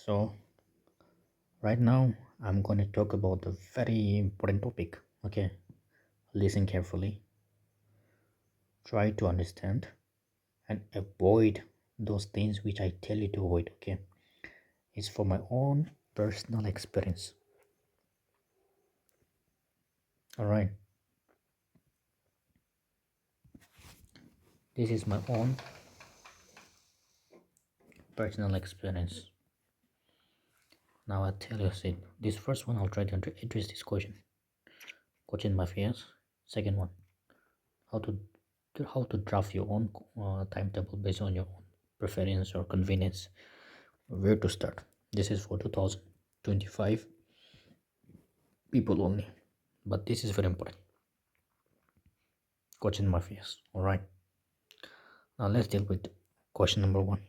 So, right now I'm going to talk about a very important topic. Okay, listen carefully, try to understand, and avoid those things which I tell you to avoid. Okay, it's for my own personal experience. All right, this is my own personal experience. Now I tell you, see, this first one I'll try to address this question mafias. Second one, how to draft your own timetable based on your own preference or convenience. Where to start? This is for 2025 people only, but this is very important. Question mafias. All right, now let's deal with question number one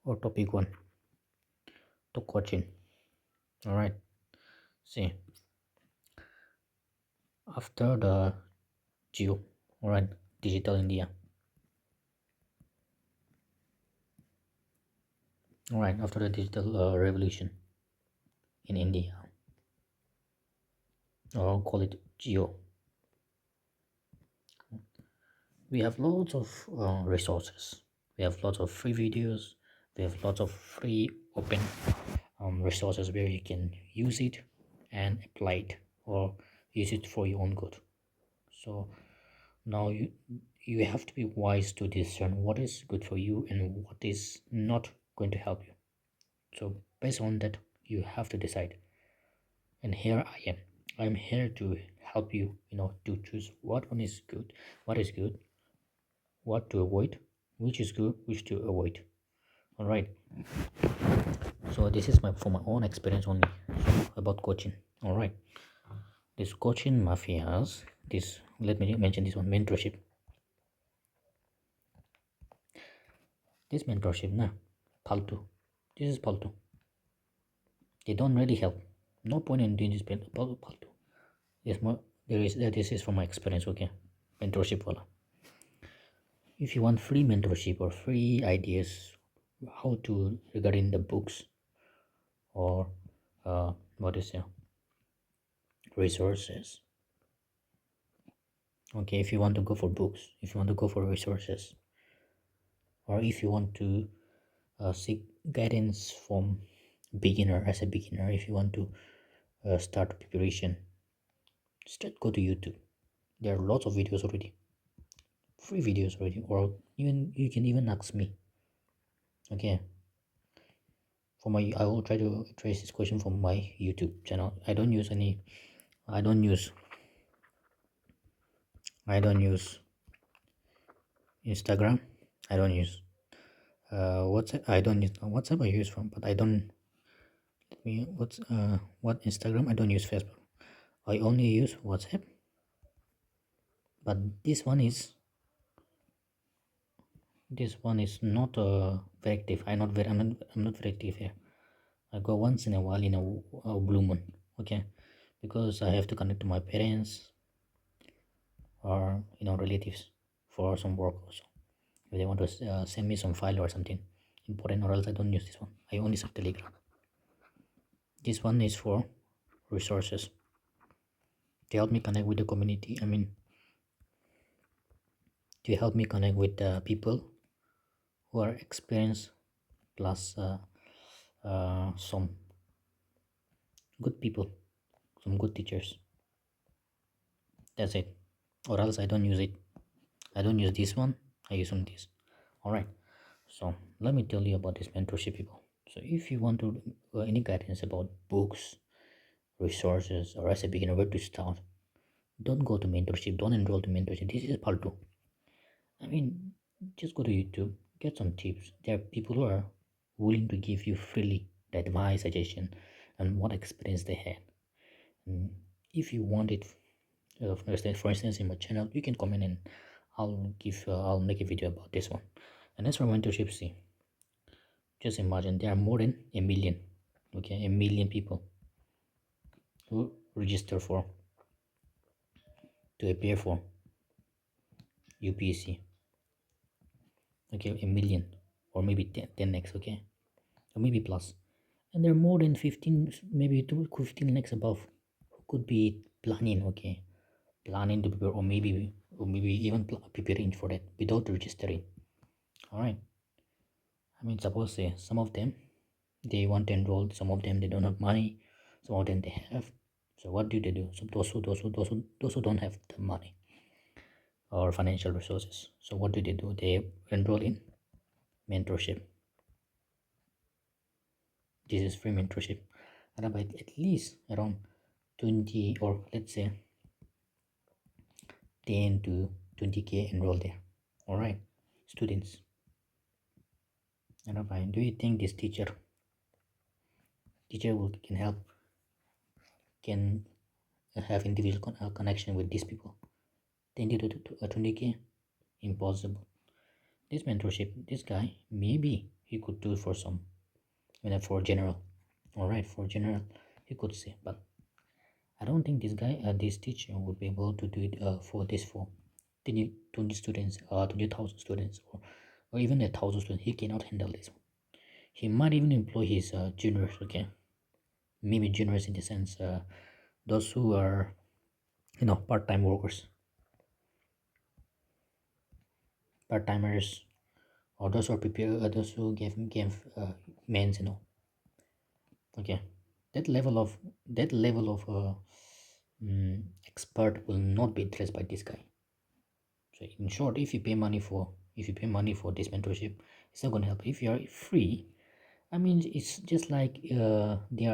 or topic one, to coaching. All right, see, after the geo, all right, digital India, all right, after the digital revolution in India, or call it geo, we have lots of resources. We have lots of free videos. We have lots of free open resources where you can use it and apply it or use it for your own good. So now you have to be wise to discern what is good for you and what is not going to help you. So based on that, you have to decide. And here I'm here to help you, to choose what one is good, what is good, what to avoid, which is good, which to avoid. All right, so this is my from my own experience only, so about coaching. All right, this coaching mafias, this, let me mention this one, mentorship. This mentorship na paltu, this is paltu. They don't really help. No point in doing this paltu. Yes, more there is that. This is from my experience. Okay, mentorship wala. If you want free mentorship or free ideas how to regarding the books or what is it, resources. Okay, if you want to go for books, if you want to go for resources, or if you want to seek guidance from beginner, as a beginner, if you want to start preparation, straight go to YouTube. There are lots of videos already, free videos already, or even you can even ask me. Okay, for my, I will try to address this question from my YouTube channel. I don't use I don't use Instagram. I don't use WhatsApp. I don't use WhatsApp. I use from, but I don't. Let me what Instagram. I don't use Facebook. I only use WhatsApp. But this one is not very active. I'm not very active here. I go once in a while in a blue moon. Okay, because I have to connect to my parents or relatives for some work also. If they want to send me some file or something important, or else I don't use this one. I only use Telegram. This one is for resources to help me connect with the community. I mean, to help me connect with the people who are experienced, plus some good people, some good teachers. That's it. Or else I don't use it. I don't use this one. I use on this. All right. So let me tell you about this mentorship, people. So if you want to any guidance about books, resources, or as a beginner where to start, don't go to mentorship. Don't enroll to mentorship. This is part two. I mean, just go to YouTube, get some tips. There are people who are willing to give you freely the advice, suggestion, and what experience they had. And if you want it, for instance, in my channel, you can comment and I'll make a video about this one. And as for mentorship, see, just imagine there are more than a million, okay, a million people who register for to appear for UPSC. Okay, a million or maybe 10x. Okay, or maybe plus. And there are more than 15, maybe 15 lakhs above who could be planning, okay, planning to prepare, or maybe even preparing for that without registering. All right. I mean, suppose say some of them they want to enroll, some of them they don't have money, some of them they have. So what do they do? So those who don't have the money or financial resources. So what do? They enroll in mentorship. This is free mentorship, and about at least around 20, or let's say 10 to 20K enroll there. All right, students. And about, do you think this teacher will can help, can have individual connection with these people? 10 to 20K, impossible. This mentorship, this guy, maybe he could do for some, for general. All right, for general, he could say, but I don't think this teacher would be able to do it for 20 students, 20,000 students, or even 1,000 students. He cannot handle this. He might even employ his juniors, okay? Maybe juniors in the sense, those who are, part-time workers, part-timers, or those who are prepare, those who give men's, okay? That level of expert will not be addressed by this guy. So in short, if you pay money for this mentorship, it's not gonna help. If you are free, I mean, it's just like they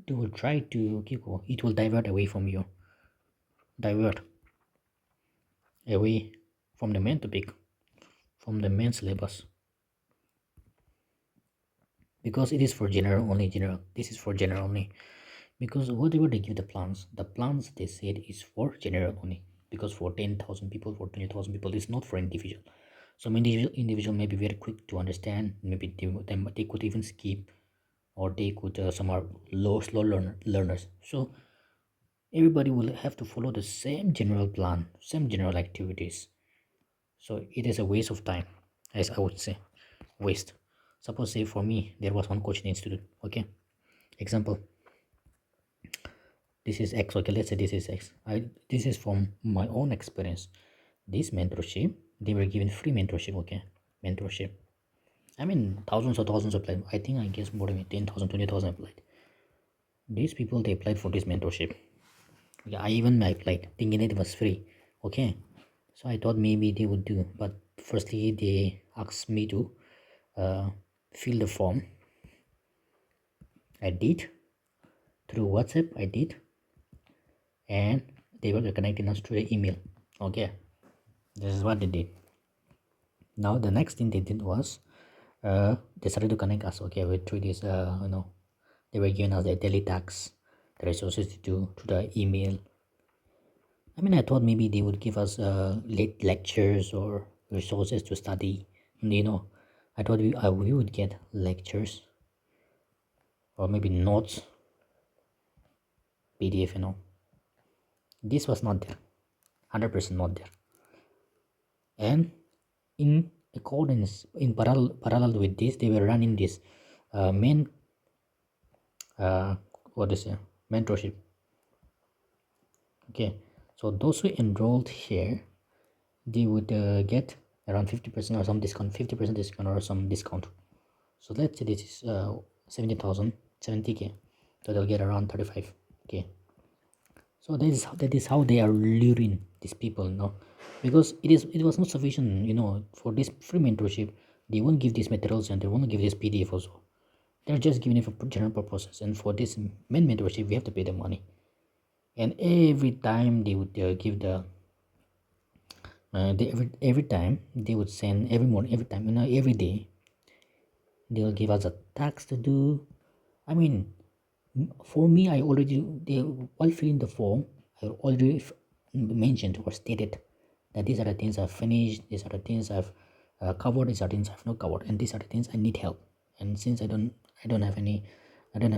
will try to it will divert away from you, divert away from the main topic, from the main syllabus, because it is for general only. This is for general only, because whatever they give the plans they said is for general only. Because for 10,000 people, for 20,000 people, it's not for individual. Some individual may be very quick to understand. Maybe they could even skip, or they could some are slow learners. So everybody will have to follow the same general plan, same general activities. So it is a waste of time, as I would say, waste. Suppose say for me there was one coaching institute. Okay, example. This is X. Okay, let's say this is X. This is from my own experience. This mentorship, they were given free mentorship. Okay, mentorship. I mean, thousands applied. I think I guess more than 10,000, 20,000 applied. These people they applied for this mentorship. Yeah, I even applied thinking it was free. Okay, so I thought maybe they would do, but firstly they asked me to uh, fill the form. I did through WhatsApp. I did, and they were connecting us to the email. Okay, this is what they did. Now the next thing they did was they started to connect us. Okay, with through this they were giving us the daily tasks, the resources to do to the email. I mean, I thought maybe they would give us late lectures or resources to study. I thought we would get lectures or maybe notes, PDF. This was not there, 100% not there. And in accordance, in parallel with this, they were running this main what is it, mentorship. Okay, so those who enrolled here, they would get around 50% or some discount, 50% discount or some discount. So let's say this is 70,000, 70K, so they'll get around 35K. So that is how they are luring these people, because it was not sufficient, for this free mentorship. They won't give these materials and they won't give this PDF also. They're just giving it for general purposes, and for this main mentorship, we have to pay the money. And every time they would give every time they would send, every morning, every time, every day, they will give us a task to do. I mean, for me, while filling the form, I already mentioned or stated that these are the things I've finished, these are the things I've covered, these are things I've not covered, and these are the things I need help. And since I don't have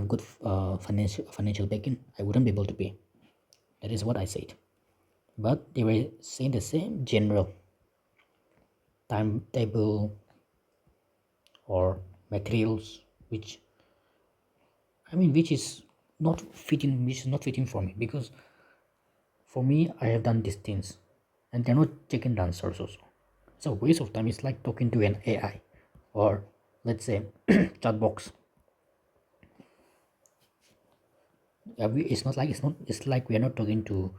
good financial backing, I wouldn't be able to pay. That is what I said. But they were saying the same general timetable or materials which I mean, which is not fitting for me, because for me, I have done these things, and they're not taking the answers also. It's a waste of time. It's like talking to an AI, or let's say chat box. It's like we are not talking to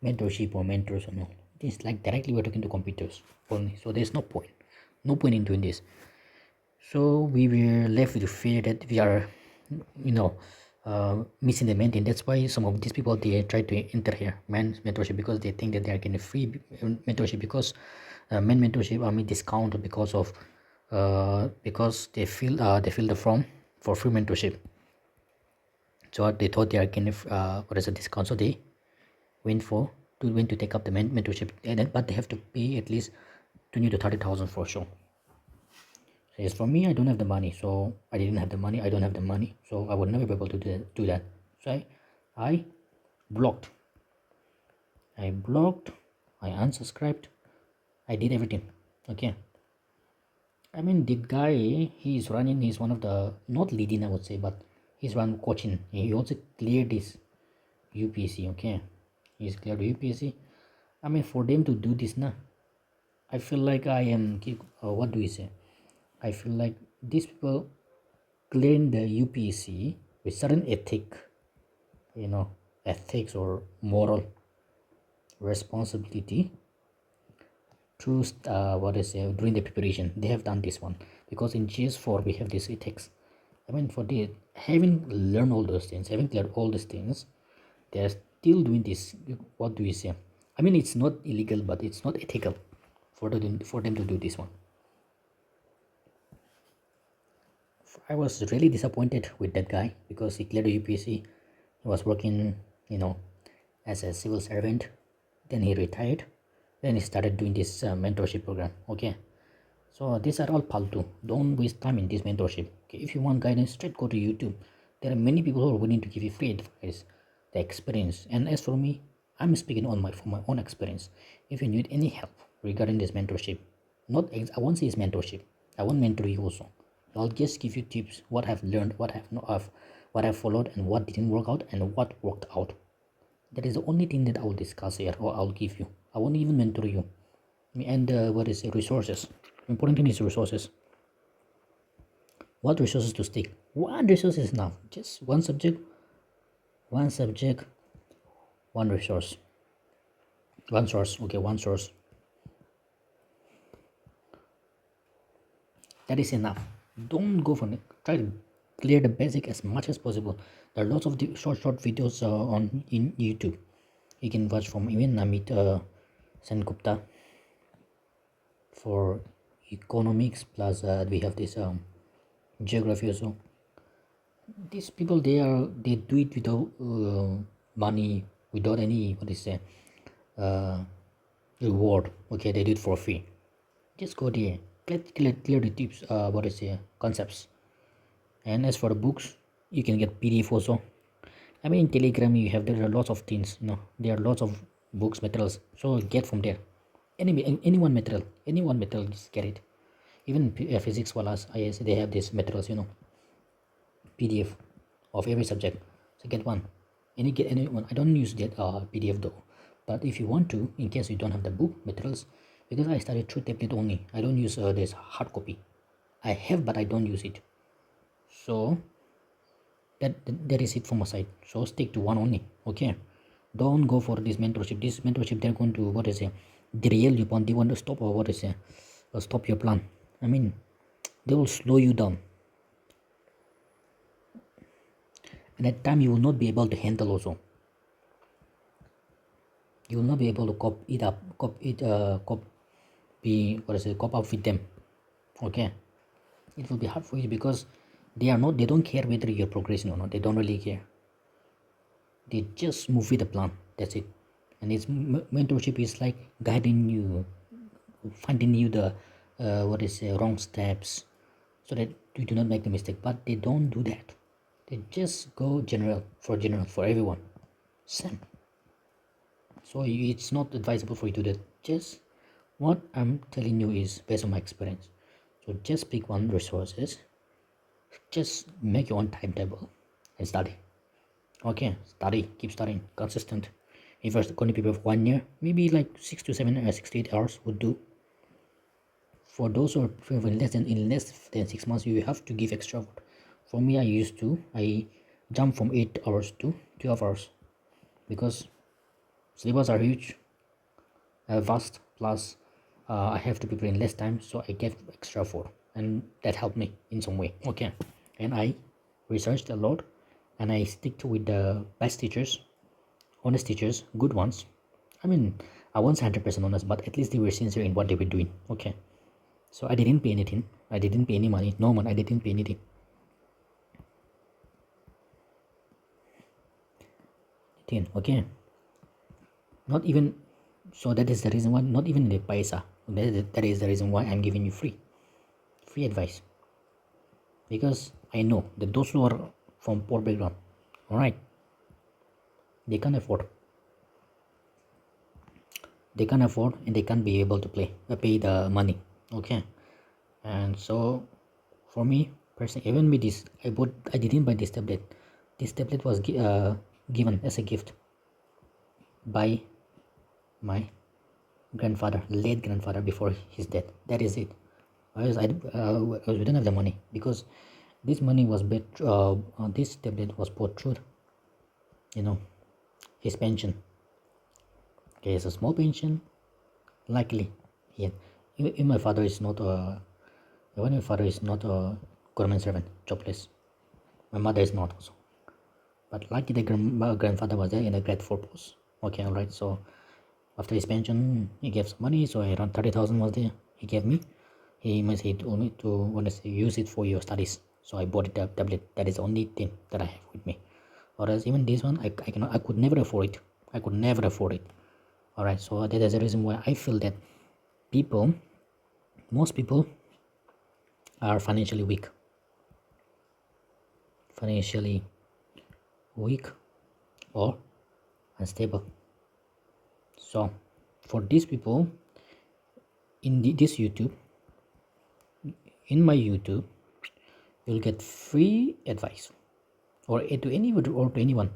mentorship or mentors or no. It's like directly we're talking to computers only. So there's no point in doing this. So we were left with the fear that we are, you know, missing the main thing. That's why some of these people, they try to enter here mentorship, because they think that they are getting free mentorship, because men mentorship, I mean, discount because of because they fill the form for free mentorship. So they thought they are getting what is a discount, so they went to take up the mentorship, but they have to pay at least 20 to 30,000 for sure. Yes, for me, I don't have the money, so I didn't have the money. I don't have the money, so I would never be able to do that. So I blocked. I blocked. I unsubscribed. I did everything. Okay. I mean, the guy he's running. He's one of the not leading, I would say, but he's one coaching. He also cleared this UPSC. Okay, he's cleared UPSC. I mean, for them to do this now, I feel like I am. What do we say? I feel like these people clearing the UPSC with certain you know, ethics or moral responsibility through what is during the preparation. They have done this one, because in GS4 we have this ethics. I mean, for the having learned all those things, having cleared all these things, they are still doing this. What do we say? I mean, it's not illegal, but it's not ethical for them to do this one. I was really disappointed with that guy, because he cleared the UPSC. He was working, you know, as a civil servant. Then he retired. Then he started doing this mentorship program. Okay, so these are all paltu. Don't waste time in this mentorship. Okay, if you want guidance, straight go to YouTube. There are many people who are willing to give you free advice, the experience. And as for me, I'm speaking on my from my own experience. If you need any help regarding this mentorship, I won't say it's mentorship. I won't mentor you also. I'll just give you tips, what I've learned, what I've followed, and what didn't work out, and what worked out. That is the only thing that I will discuss here, or I'll give you. I won't even mentor you. And what is it? Resources. Important thing is resources. What resources to stick? One resource is enough. Just one subject, one resource, one source. Okay, one source. That is enough. Don't go for it. Try to clear the basic as much as possible. There are lots of short videos on in YouTube. You can watch from even Namit Sengupta for economics, plus we have this geography also. These people, they do it without money, without any what is say uh, reward. Okay, they do it for free. Just go there, clear the tips, what is say concepts. And as for the books, you can get PDF also. I mean, in Telegram there are lots of things. There are lots of books materials, so get from there. Any one material, just get it. Even physics walas, IS, they have these materials, PDF of every subject. So get one. Get any one. I don't use that PDF though. But if you want to, in case you don't have the book materials, because I studied through tablet only, I don't use this hard copy. I have, but I don't use it. So that is it from my side. So stick to one only. Okay. Don't go for this mentorship. This mentorship, they're going to what is it? Derail you. They want to stop, or what is it? Stop your plan. I mean, they will slow you down. And at time you will not be able to handle also. You will not be able to cop up with them. Okay, it will be hard for you, because they don't care whether you're progressing or not. They don't really care. They just move with the plan. That's it. And it's mentorship is like guiding you, finding you the wrong steps, so that you do not make the mistake. But they don't do that. They just go general for everyone. Same. So it's not advisable for you to do that. Just what I'm telling you is based on my experience. So just pick one resources. Just make your own timetable. and study. Okay, study, keep studying, consistent. If it's going to be of 1 year, maybe like 6 to 7 or 6 to 8 hours would do. For those who are in less than 6 months, you have to give extra effort. For me, I jump from 8 hours to 12 hours because syllabus are huge, vast, plus I have to prepare in less time, so I get extra effort, and that helped me in some way. Okay, and I researched a lot, and I stick to with the best teachers, honest teachers, good ones. I mean, I wasn't 100% honest, but at least they were sincere in what they were doing. Okay, so I didn't pay anything. I didn't pay any money. No money. I didn't pay anything. Okay, not even. So that is the reason why. Not even the paisa. That is the reason why I'm giving you free advice, because I know that those who are from poor background, all right, they can't afford. They can't afford, and they can't be able to pay the money. Okay, and so for me personally, even with this, I didn't buy this tablet. This tablet was given as a gift by my grandfather, late grandfather, before his death. That is it. We don't have the money, because this money was bet this tablet was bought through, you know his pension. Okay, it's a small pension, likely. Yeah, even my father is not a government servant, jobless. My mother is not also. But lucky the my grandfather was there in a grade 4 post. Okay, alright. So after his pension, he gave some money. So around 30,000 was there. He gave me. He told me to use it for your studies. So I bought a tablet. That is the only thing that I have with me. Whereas even this one, I could never afford it. I could never afford it. Alright. So that is the reason why I feel that people, most people, are financially financially weak or unstable. So for these people, in this YouTube, in my YouTube, you'll get free advice, or to anyone, or to anyone.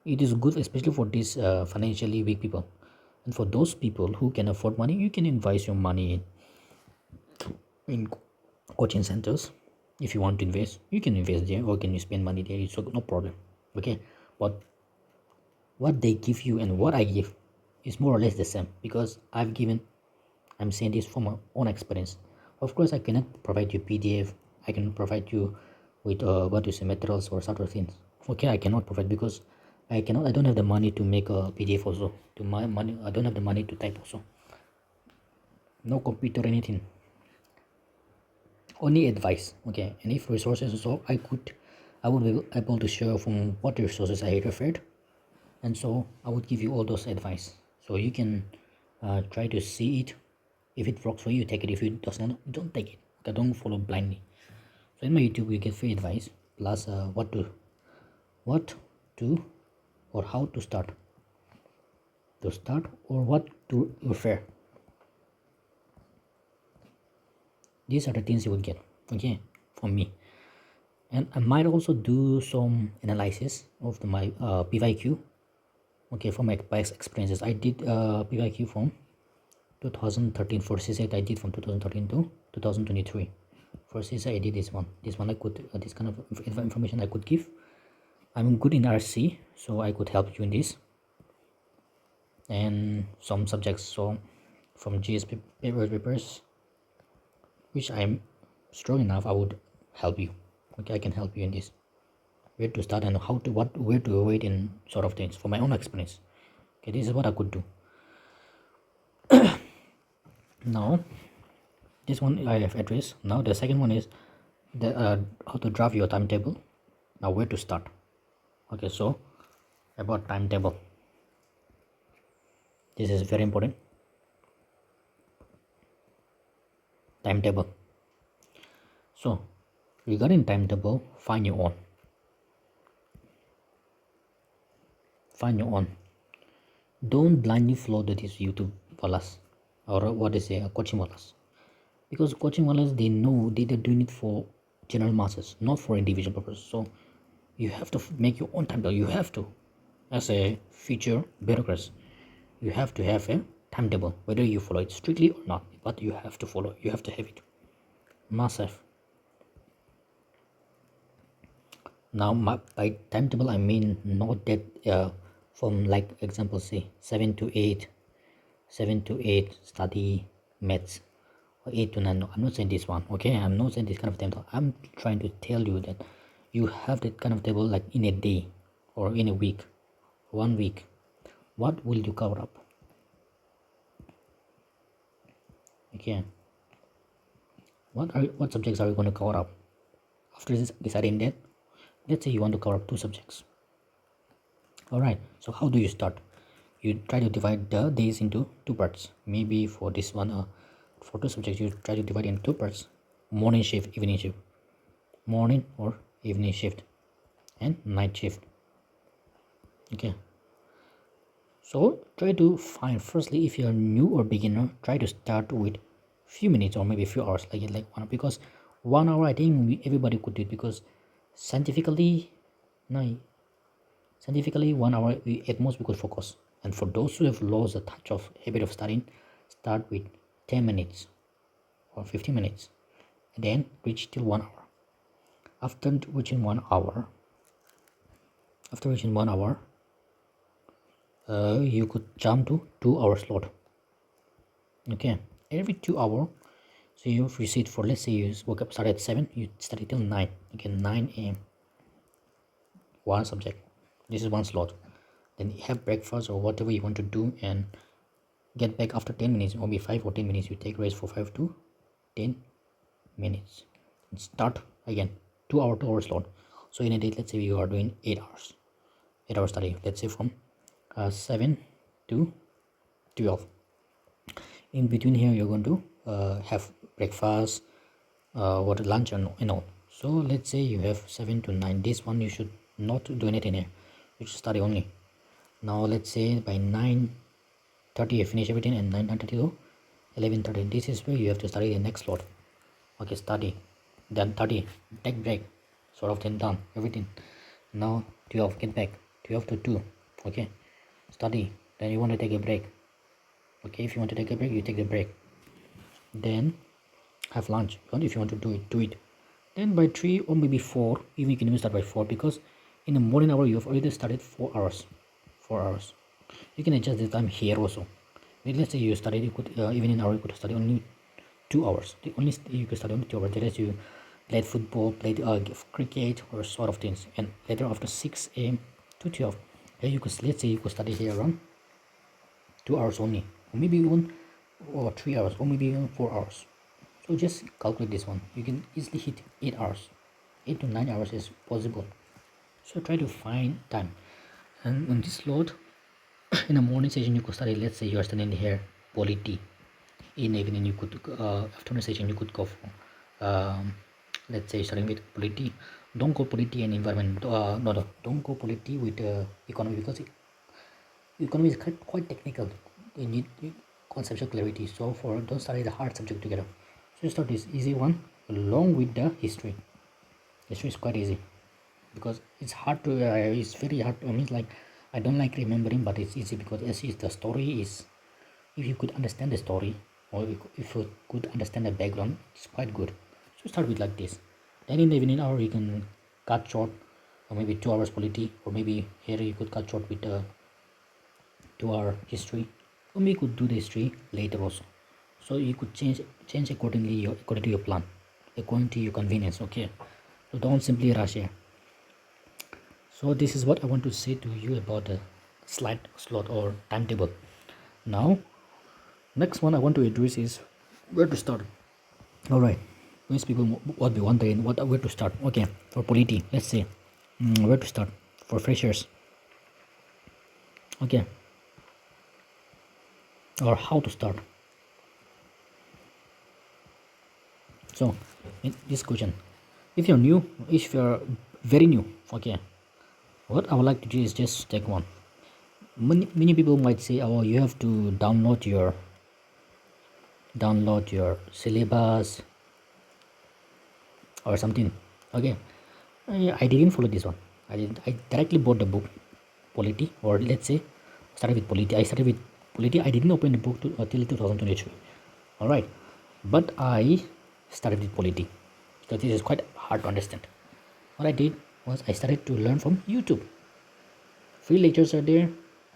It is good, especially for these financially weak people, and for those people who can afford money. You can invest your money in coaching centers. If you want to invest, you can invest there, or can you spend money there. It's no problem. Okay, but what they give you and what I give is more or less the same, because I'm saying this from my own experience. Of course, I cannot provide you PDF. I can provide you with what you say, materials or sort of things. Okay, I cannot provide, because I don't have the money to make a PDF also. To my money, I don't have the money to type also. No computer or anything. Only advice. Okay, and if resources also, I would be able to share from what resources I referred, and so I would give you all those advice, so you can try to see it. If it works for you, take it. If it does not, don't take it. Okay, don't follow blindly. So in my YouTube, you get free advice, plus what to or how to start, or what to refer. These are the things you would get. Okay, from me. And I might also do some analysis of my PYQ. Okay, from my past experiences, I did PYQ from 2013. For CSET, I did from 2013 to 2023. For CSET, I did this one. I could this kind of information I could give. I'm good in RC, so I could help you in this, and some subjects. So from GSP papers, which I'm strong enough, I would help you. Okay, I can help you in this, where to start and where to avoid in sort of things, for my own experience. Okay, this is what I could do. Now this one I have addressed. Now the second one is how to draft your timetable. Now where to start. Okay, so about timetable, this is very important. Timetable. So regarding timetable, find your own. Don't blindly follow these YouTube wallas, or what is it, coaching wallas, because coaching wallas, they know they're doing it for general masses, not for individual purposes. So You have to make your own timetable. You have to, as a future bureaucrat, you have to have a timetable, whether you follow it strictly or not, but you have to follow, you have to have it. Must have. Now by timetable I mean not that from like example say 7 to 8 study maths, or 8 to 9. No, I'm not saying this one, okay? I'm not saying this kind of timetable. I'm trying to tell you that you have that kind of table like in a day or in a week, 1 week. What will you cover up? Okay, what subjects are you going to cover up after this deciding that? Let's say you want to cover up 2 subjects. All right, so how do you start? You try to divide the days into 2 parts. Maybe for this one, for 2 subjects, you try to divide in 2 parts: morning shift, evening shift, morning or evening shift, and night shift. Okay, so try to find, firstly, if you are new or beginner, try to start with few minutes or maybe a few hours, like 1 hour, because 1 hour I think everybody could do it, because scientifically, no, scientifically 1 hour at most we could focus. And for those who have lost the touch of habit of studying, start with 10 minutes or 15 minutes, and then reach till 1 hour. After reaching 1 hour, you could jump to 2 hour slot. Okay, every 2 hour. So if you sit for, let's say you woke up, start at 7, you study till 9. Again, 9 a.m. one subject. This is one slot. Then you have breakfast or whatever you want to do, and get back after 10 minutes, maybe 5 or 10 minutes. You take rest for 5 to 10 minutes. And start again, 2 hour slot. So in a day, let's say you are doing 8 hours, 8 hour study. Let's say from 7 to 12. In between here, you're going to have breakfast, what lunch and all. So let's say you have 7 to 9. This one you should not do anything here. You should study only. Now let's say by 9:30 you finish everything, and 9:30 to 11:30. This is where you have to study the next slot. Okay, study. Then 30, take break. Sort of thing done. Everything. Now 12, get back. 12 to 2. Okay, study. Then you want to take a break. Okay, if you want to take a break, you take the break. Then have lunch. If you want to do it. Then by 3 or maybe 4, even you can even start by 4, because in the morning hour you have already started 4 hours. 4 hours. You can adjust the time here also. Let's say you studied, you could even in hour you could study only 2 hours. You could study only 2 hours. Unless you played football, played cricket or sort of things, and later after 6 a.m. to 12, here you could, let's say you could study here around 2 hours only, or maybe even 3 hours, or maybe even 4 hours. So just calculate this one. You can easily hit 8 hours. 8 to 9 hours is possible. So try to find time. And on this load, in the morning session you could study, let's say you are studying here polity. In the evening you could, afternoon session you could go for, let's say studying with polity. Don't go polity and environment. No, don't go polity with economy, because economy is quite technical. You need conceptual clarity. So don't study the hard subject together. So start this easy one along with the history. History is quite easy, because it's hard to it's very hard to, I mean, like, I don't like remembering, but it's easy because the story is, if you could understand the story, or if you could understand the background, it's quite good. So start with like this. Then in the evening hour you can cut short, or maybe 2 hours polity, or maybe here you could cut short with 2 hour history, or maybe you could do the history later also. So you could change accordingly, according to your plan, according to your convenience. Okay, so don't simply rush here. So this is what I want to say to you about the slot or timetable. Now next one I want to address is where to start. All right, most people would be wondering where to start. Okay, for polity, let's say, where to start for freshers. Okay, or how to start. So in this question, if you're very new, okay, what I would like to do is just take one. Many people might say, oh, you have to download your syllabus or something. Okay, I didn't follow this one. I directly bought the book polity, or let's say started with polity. I started with polity. I didn't open the book till 2023. All right, but I started with polity because this is quite hard to understand. What I did was I started to learn from YouTube. Free lectures are there.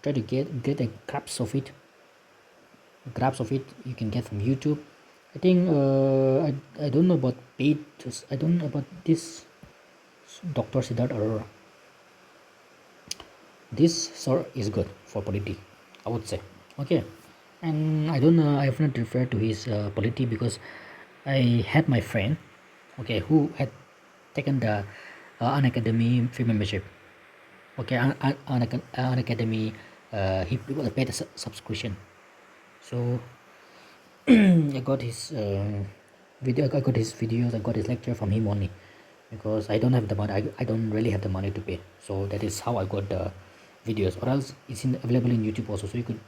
Try to get a grabs of it you can get from YouTube. I think I don't know about paid. I don't know about this Dr. Siddharth Arora. This sir is good for polity, I would say. Okay, and I don't know. I have not referred to his polity because I had my friend, okay, who had taken the an academy free membership. Okay, an academy. He paid a subscription. So I got his video. I got his videos. I got his lecture from him only, because I don't have the money. I don't really have the money to pay. So that is how I got the videos. Or else it's available in YouTube also. So you could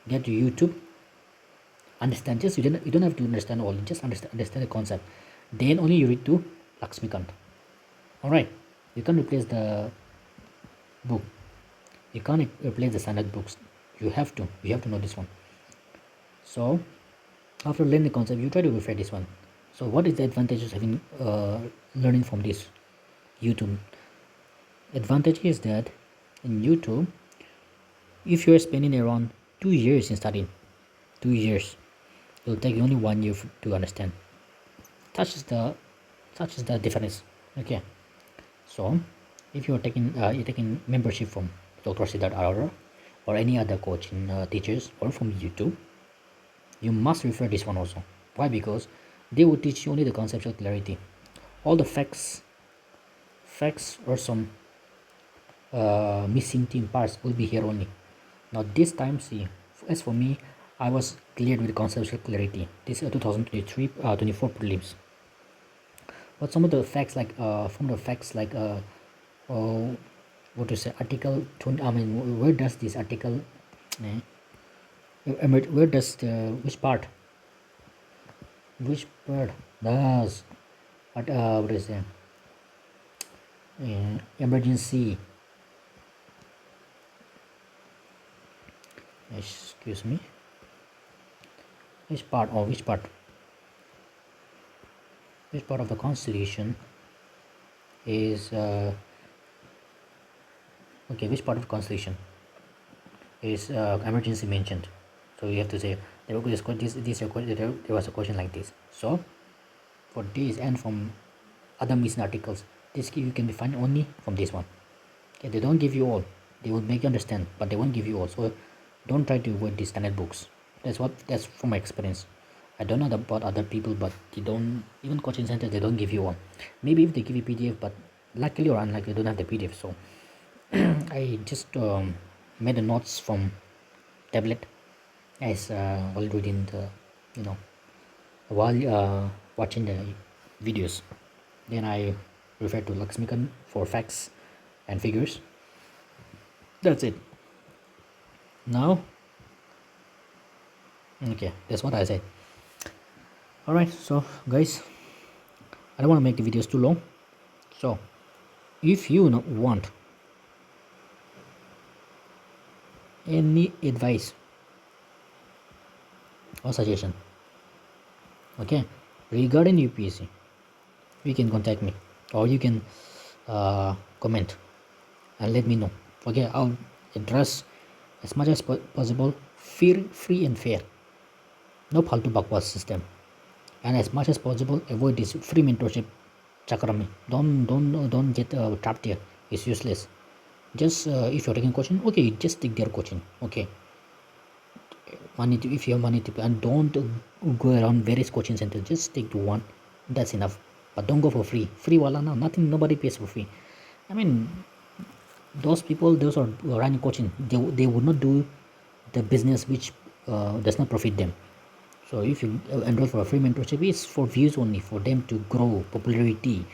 get to YouTube, understand. Just you don't have to understand all. Just understand the concept. Then only you read to Lakshmikant. All right. You can't replace the book. You can't replace the standard books. You have to. You have to know this one. So after learning the concept, you try to refer this one. So what is the advantage of having learning from this YouTube? Advantage is that in YouTube, if you are spending around 2 years in studying, 2 years, it will take you only 1 year to understand. Such is the difference. Okay, so if you're taking membership from Dr. Siddharth Arora or any other coaching teachers or from YouTube, you must refer this one also. Why? Because they will teach you only the conceptual clarity. All the facts or some missing team parts will be here only. Now this time, see, as for me, I was cleared with conceptual clarity. This is 2023 24 prelims. But some of the facts like from the facts like uh, what to say, article 20, I mean, where does this article eh, where does the which part does what is it, emergency, excuse me, which part of the constitution is okay, which part of the constitution is emergency mentioned. So you have to say there was a question like this. So for this and from other missing articles, this you can define only from this one. Okay, they don't give you all. They will make you understand, but they won't give you all. So don't try to avoid these standard books. That's from my experience. I don't know about other people, but they don't, even coaching centers, they don't give you all. Maybe if they give you PDF, but luckily or unluckily, they don't have the PDF. So I just made the notes from tablet as while reading the, you know, while watching the videos. Then I refer to Lakshmikan for facts and figures. That's it. Now, okay, that's what I said. All right, so guys, I don't want to make the videos too long. So if you want any advice or suggestion, okay, regarding UPSC, you can contact me, or you can comment and let me know. Okay, I'll address as much as possible, free and fair. No faltu bakwas system. And as much as possible, avoid this free mentorship chakrami. Don't get trapped here. It's useless. Just if you're taking coaching, okay, just take their coaching. Okay, money to, if you have money to pay, and don't go around various coaching centers. Just stick to one. That's enough. But don't go for free. Free wala now. Nothing. Nobody pays for free. I mean, those people, those are running coaching. They would not do the business which does not profit them. So if you enroll for a free mentorship, it's for views only, for them to grow popularity,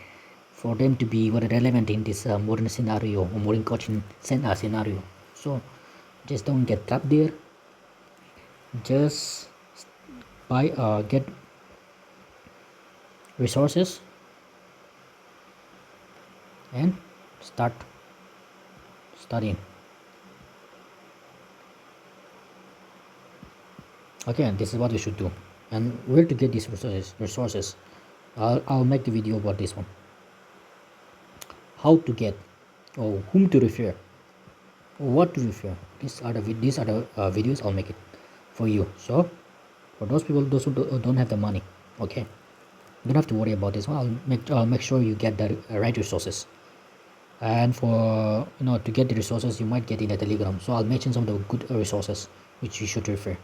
for them to be very relevant in this modern scenario or modern coaching scenario. So just don't get trapped there. Just buy get resources and start studying. Okay, this is what we should do. And where to get these resources. I'll make the video about this one. How to get, or whom to refer, or what to refer. These are the videos I'll make it for you. So for those people, those who don't have the money, okay, you don't have to worry about this one. I'll make sure you get the right resources. And for to get the resources you might get in the Telegram, so I'll mention some of the good resources which you should refer.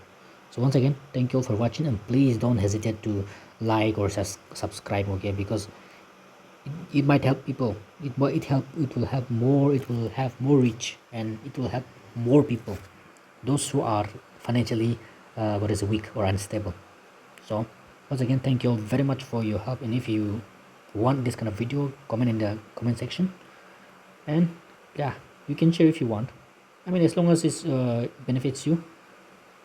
So once again, thank you all for watching, and please don't hesitate to like or subscribe, okay, because it might help people. It will have more reach, and it will help more people, those who are financially weak or unstable. So once again, thank you all very much for your help, and if you want this kind of video, comment in the comment section. And yeah, you can share if you want. I mean, as long as it benefits you,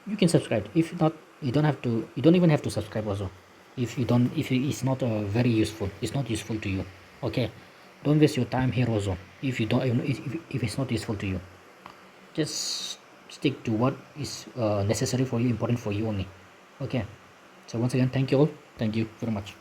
you can subscribe. If not, you don't even have to subscribe also. If it's not very useful, it's not useful to you, okay, don't waste your time here also. If you don't if it's not useful to you, just stick to what is necessary for you, important for you only, okay. So once again, thank you all, thank you very much.